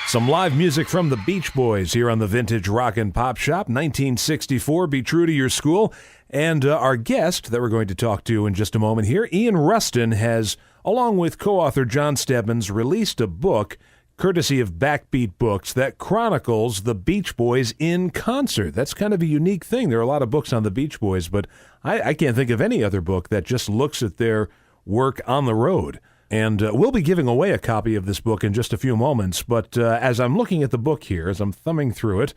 Some live music from the Beach Boys here on the Vintage Rock and Pop Shop, 1964, Be True to Your School. And our guest that we're going to talk to in just a moment here, Ian Rusten, has, along with co-author John Stebbins, released a book courtesy of Backbeat Books that chronicles the Beach Boys in concert. That's kind of a unique thing. There are a lot of books on the Beach Boys, but I can't think of any other book that just looks at their work on the road. And we'll be giving away a copy of this book in just a few moments. But as I'm looking at the book here, as I'm thumbing through it,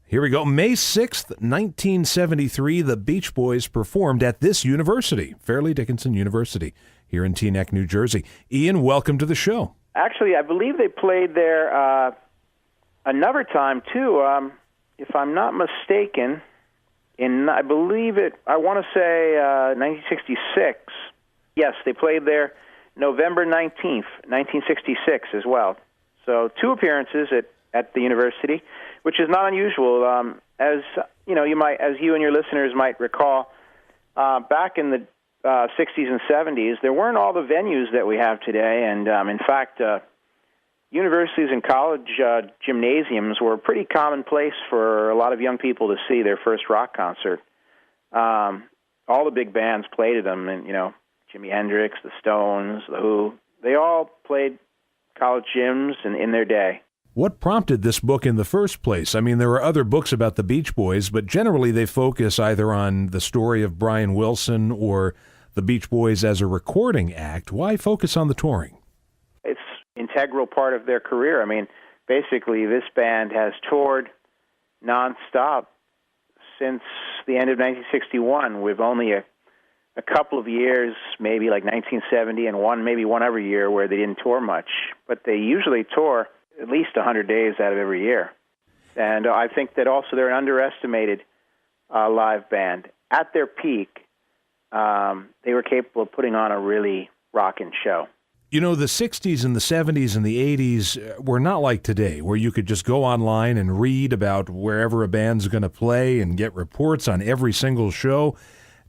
here we go. May 6th, 1973, the Beach Boys performed at this university, Fairleigh Dickinson University, here in Teaneck, New Jersey. Ian, welcome to the show. Actually, I believe they played there another time, too. If I'm not mistaken, I want to say 1966. Yes, they played there November 19th, 1966 as well. So 2 appearances at the university, which is not unusual. As you know, as you and your listeners might recall, back in the 60s and 70s, there weren't all the venues that we have today. And in fact, universities and college gymnasiums were pretty commonplace for a lot of young people to see their first rock concert. All the big bands played at them, and Jimi Hendrix, the Stones, the Who, they all played college gyms in their day. What prompted this book in the first place? I mean, there are other books about the Beach Boys, but generally they focus either on the story of Brian Wilson or the Beach Boys as a recording act. Why focus on the touring? It's an integral part of their career. I mean, basically this band has toured nonstop since the end of 1961, with only a couple of years, maybe like 1970 and maybe one every year where they didn't tour much. But they usually tour at least 100 days out of every year. And I think that also they're an underestimated live band. At their peak, they were capable of putting on a really rockin' show. You know, the 60s and the 70s and the 80s were not like today, where you could just go online and read about wherever a band's going to play and get reports on every single show.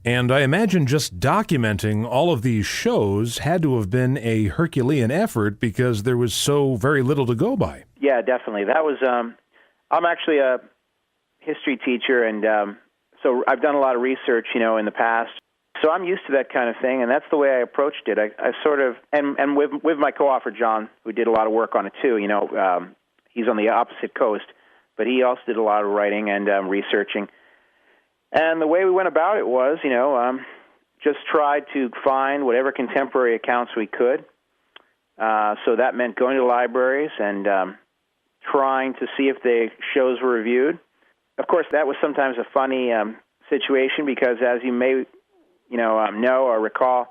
And I imagine just documenting all of these shows had to have been a Herculean effort because there was so very little to go by. Yeah, definitely. That was, I'm actually a history teacher, and so I've done a lot of research, in the past. So I'm used to that kind of thing, and that's the way I approached it. I sort of, and with my co-author, John, who did a lot of work on it too, he's on the opposite coast, but he also did a lot of writing and researching. And the way we went about it was, just tried to find whatever contemporary accounts we could. So that meant going to libraries and trying to see if the shows were reviewed. Of course, that was sometimes a funny situation because, as you may know or recall,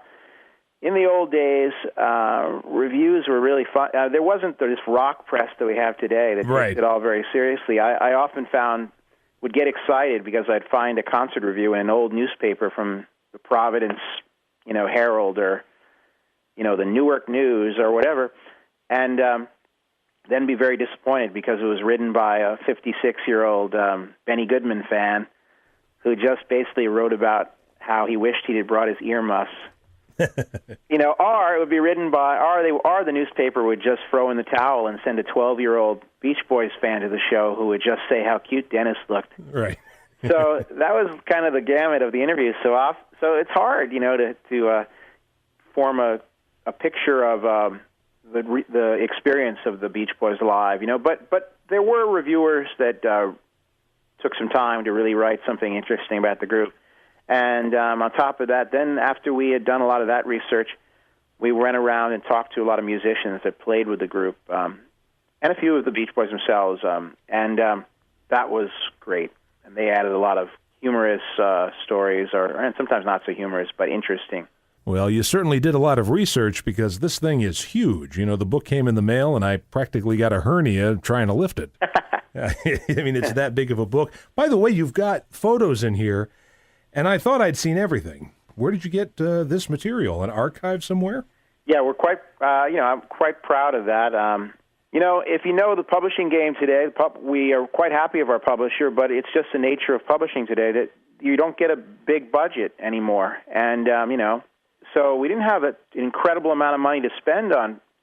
in the old days, reviews were really fun. There wasn't this rock press that we have today that takes it all very seriously. I often would get excited because I'd find a concert review in an old newspaper from the Providence, Herald or, the Newark News or whatever, and then be very disappointed because it was written by a 56-year-old Benny Goodman fan who just basically wrote about how he wished he had brought his earmuffs. Or it would be written by, or the newspaper would just throw in the towel and send a 12-year-old Beach Boys fan to the show who would just say how cute Dennis looked. Right. So that was kind of the gamut of the interviews. So it's hard, to form a picture of the experience of the Beach Boys live, But there were reviewers that took some time to really write something interesting about the group. And on top of that, then after we had done a lot of that research, we went around and talked to a lot of musicians that played with the group, and a few of the Beach Boys themselves, and that was great. And they added a lot of humorous stories, and sometimes not so humorous, but interesting. Well, you certainly did a lot of research because this thing is huge. The book came in the mail, and I practically got a hernia trying to lift it. I mean, it's that big of a book. By the way, you've got photos in here. And I thought I'd seen everything. Where did you get this material? An archive somewhere? Yeah, we're quite, I'm quite proud of that. If you know the publishing game today, we are quite happy of our publisher, but it's just the nature of publishing today that you don't get a big budget anymore. And, so we didn't have an incredible amount of money to spend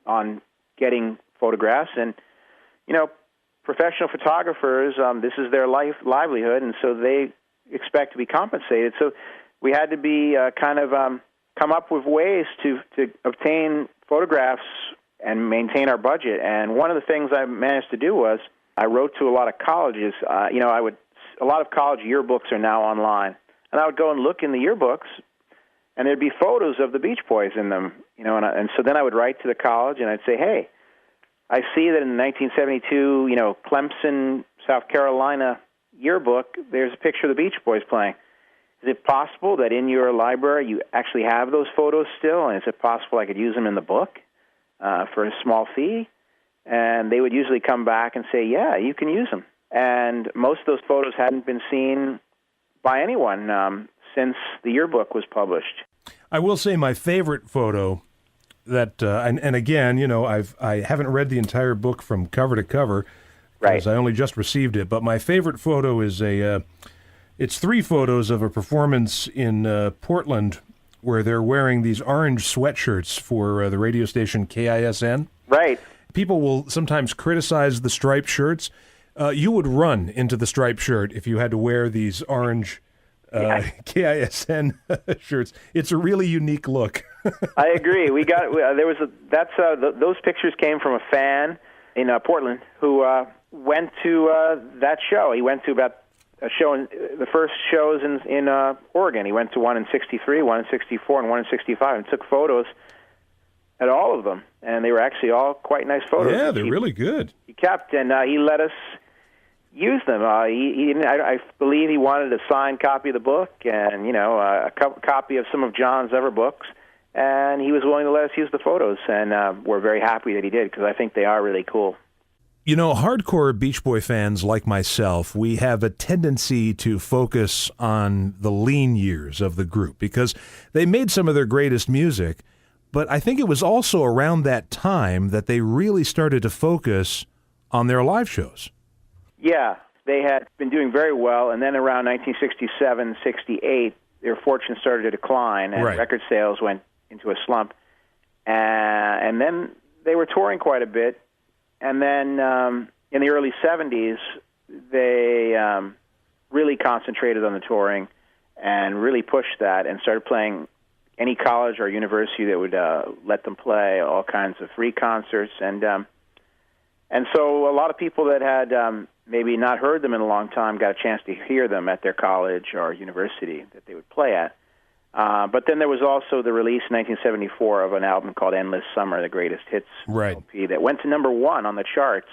on getting photographs. And, professional photographers, this is their livelihood, and so they expect to be compensated. So we had to be come up with ways to obtain photographs and maintain our budget. And one of the things I managed to do was I wrote to a lot of colleges. A lot of college yearbooks are now online, and I would go and look in the yearbooks, and there'd be photos of the Beach Boys in them. And so then I would write to the college, and I'd say, hey, I see that in the 1972, Clemson, South Carolina yearbook, there's a picture of the Beach Boys playing. Is it possible that in your library you actually have those photos still, and is it possible I could use them in the book for a small fee? And they would usually come back and say, yeah, you can use them. And most of those photos hadn't been seen by anyone since the yearbook was published. I will say my favorite photo that, and again, I haven't read the entire book from cover to cover because I only just received it, but my favorite photo is it's 3 photos of a performance in Portland where they're wearing these orange sweatshirts for the radio station KISN. Right. People will sometimes criticize the striped shirts. You would run into the striped shirt if you had to wear these orange KISN shirts. It's a really unique look. I agree. Those pictures came from a fan in Portland who went to that show. He went to about a show in the first shows in Oregon. He went to one in '63, one in '64, and one in '65, and took photos at all of them. And they were actually all quite nice photos. Yeah, they're really good. He kept, and he let us use them. He didn't. I believe he wanted a signed copy of the book, and a copy of some of John's other books. And he was willing to let us use the photos, and we're very happy that he did because I think they are really cool. Hardcore Beach Boy fans like myself, we have a tendency to focus on the lean years of the group because they made some of their greatest music, but I think it was also around that time that they really started to focus on their live shows. Yeah, they had been doing very well, and then around 1967, 68, their fortune started to decline, and record sales went into a slump. And then they were touring quite a bit. And then in the early 70s, they really concentrated on the touring and really pushed that and started playing any college or university that would let them play all kinds of free concerts. And so a lot of people that had maybe not heard them in a long time got a chance to hear them at their college or university that they would play at. But then there was also the release in 1974 of an album called Endless Summer, the Greatest Hits LP, that went to number 1 on the charts,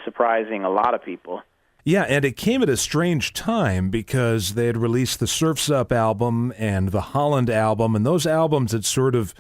surprising a lot of people. Yeah, and it came at a strange time because they had released the Surf's Up album and the Holland album, and those albums had sort of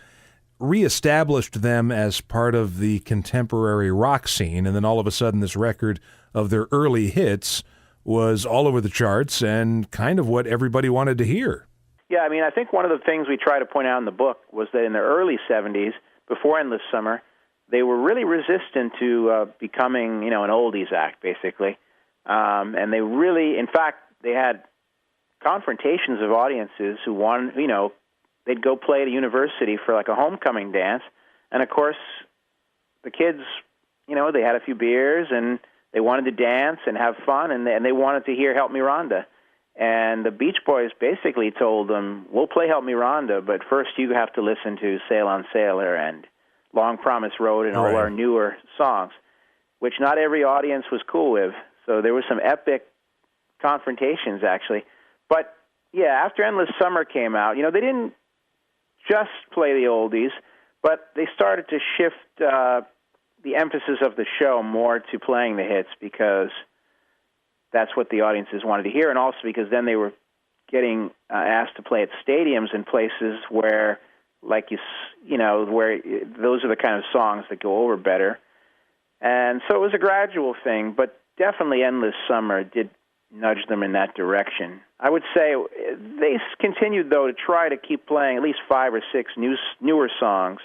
reestablished them as part of the contemporary rock scene, and then all of a sudden this record of their early hits was all over the charts and kind of what everybody wanted to hear. Yeah, I think one of the things we try to point out in the book was that in the early 70s, before Endless Summer, they were really resistant to becoming, an oldies act, basically. And they really, in fact, they had confrontations of audiences who wanted, they'd go play at a university for like a homecoming dance. And, of course, the kids, they had a few beers and they wanted to dance and have fun, and they wanted to hear Help Me Rhonda. And the Beach Boys basically told them, we'll play Help Me Rhonda, but first you have to listen to Sail on Sailor and Long Promise Road and all our newer songs, which not every audience was cool with. So there were some epic confrontations, actually. But, yeah, after Endless Summer came out, they didn't just play the oldies, but they started to shift the emphasis of the show more to playing the hits because that's what the audiences wanted to hear, and also because then they were getting asked to play at stadiums in places where, where those are the kind of songs that go over better. And so it was a gradual thing, but definitely Endless Summer did nudge them in that direction. I would say they continued, though, to try to keep playing at least 5 or 6 newer songs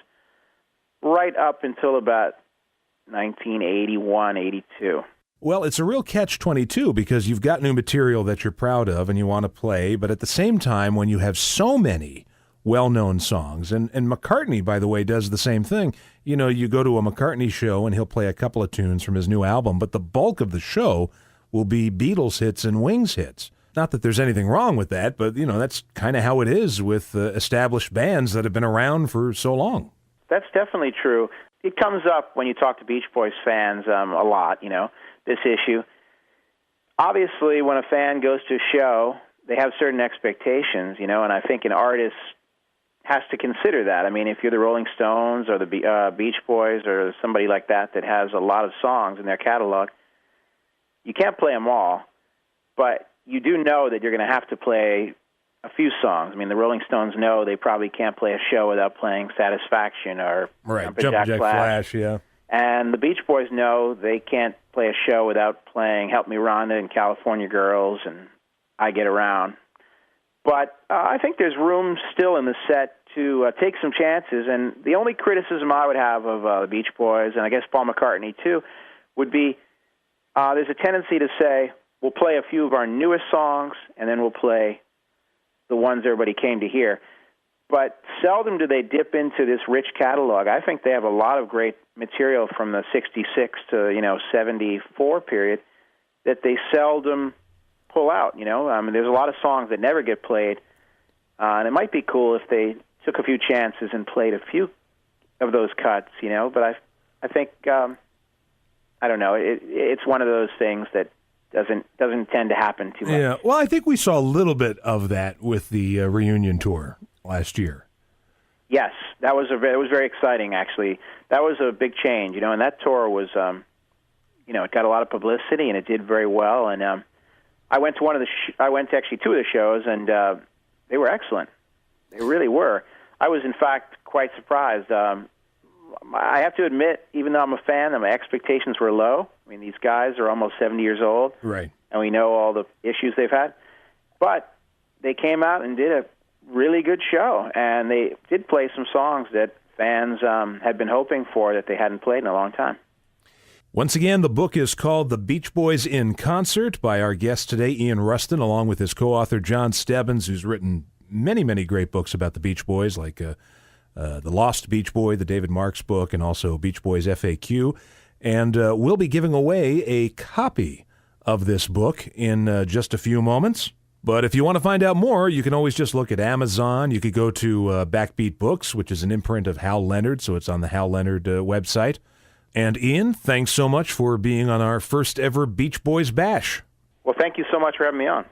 right up until about 1981, 82. Well, it's a real catch-22 because you've got new material that you're proud of and you want to play, but at the same time, when you have so many well-known songs. And McCartney, by the way, does the same thing. You know, you go to a McCartney show and he'll play a couple of tunes from his new album, but the bulk of the show will be Beatles hits and Wings hits. Not that there's anything wrong with that, but, you know, that's kind of how it is with established bands that have been around for so long. That's definitely true. It comes up when you talk to Beach Boys fans a lot, you know, this issue. Obviously, when a fan goes to a show, they have certain expectations, you know, and I think an artist has to consider that. I mean, if you're the Rolling Stones or the Beach Boys or somebody like that that has a lot of songs in their catalog, you can't play them all, but you do know that you're going to have to play a few songs. I mean, the Rolling Stones know they probably can't play a show without playing Satisfaction or Jumpin' Jack Flash, yeah. And the Beach Boys know they can't play a show without playing Help Me Rhonda and California Girls and I Get Around. But I think there's room still in the set to take some chances, and the only criticism I would have of the Beach Boys, and I guess Paul McCartney too, would be there's a tendency to say, we'll play a few of our newest songs, and then we'll play the ones everybody came to hear. But seldom do they dip into this rich catalog. I think they have a lot of great material from the 66 to, 74 period that they seldom pull out, you know. I mean, there's a lot of songs that never get played, and it might be cool if they took a few chances and played a few of those cuts, you know. But I think, I don't know, it's one of those things that doesn't tend to happen too much. Yeah, well, I think we saw a little bit of that with the reunion tour last year. Yes, it was very exciting, actually. That was a big change, you know, and that tour was, it got a lot of publicity, and it did very well. And I went to I went to actually two of the shows, and they were excellent. They really were. I was, in fact, quite surprised. I have to admit, even though I'm a fan, that my expectations were low. I mean, these guys are almost 70 years old, right? And we know all the issues they've had. But they came out and did a really good show, and they did play some songs that fans had been hoping for that they hadn't played in a long time. Once again, the book is called The Beach Boys in Concert by our guest today, Ian Rusten, along with his co-author John Stebbins, who's written many, many great books about the Beach Boys, like The Lost Beach Boy, the David Marks book, and also Beach Boys FAQ. And we'll be giving away a copy of this book in just a few moments. But if you want to find out more, you can always just look at Amazon. You could go to Backbeat Books, which is an imprint of Hal Leonard, so it's on the Hal Leonard website. And Ian, thanks so much for being on our first ever Beach Boys Bash. Well, thank you so much for having me on.